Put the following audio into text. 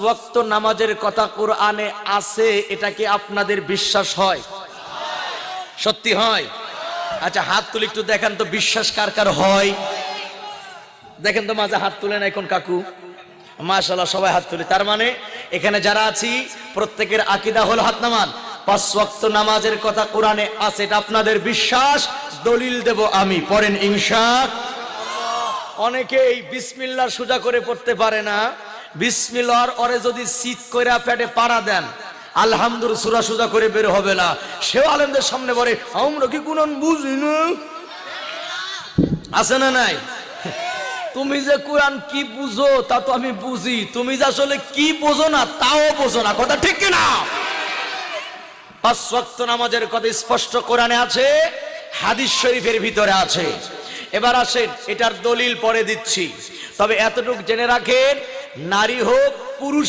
ওয়াক্ত নামাজের কথা কোরআনে আছে, এটা কি আপনাদের বিশ্বাস হয়? সত্যি হয়? আচ্ছা হাত তুলে একটু দেখেন তো বিশ্বাস কার কার হয়। দেখেন তো মাঝে হাত তুলেন এখন কাকু, মাশাআল্লাহ সবাই হাত তুলে। তার মানে এখানে যারা আছি প্রত্যেকের আকীদা হলো হাত নামান, 5 ওয়াক্ত নামাজের কথা কোরআনে আছে, এটা আপনাদের বিশ্বাস। দলিল দেব আমি, পড়েন ইনশাআল্লাহ। অনেকে এই বিসমিল্লাহ সোজা করে পড়তে পারে না, বিসমিল্লাহর ওরে যদি সিট কইরা পেটে পাড়া দেন আলহামদুলিল্লাহ সূরা সোজা করে বের হবে না। সেও আলেমদের সামনে বলে আমরা কি কোরআন বুঝি না? আছে না নাই? তুমি যে কোরআন কি বুঝো তা তো আমি বুঝি, তুমি যে আসলে কি বোঝো না তাও বোঝো না, কথা ঠিক কিনা? 5 ওয়াক্ত নামাজের কথা স্পষ্ট কোরআনে আছে, হাদিস শরীফের ভিতরে আছে। এবার আসেন এটার দলিল পরে দিচ্ছি, তবে এতটুকু জেনে রাখেন নারী হোক পুরুষ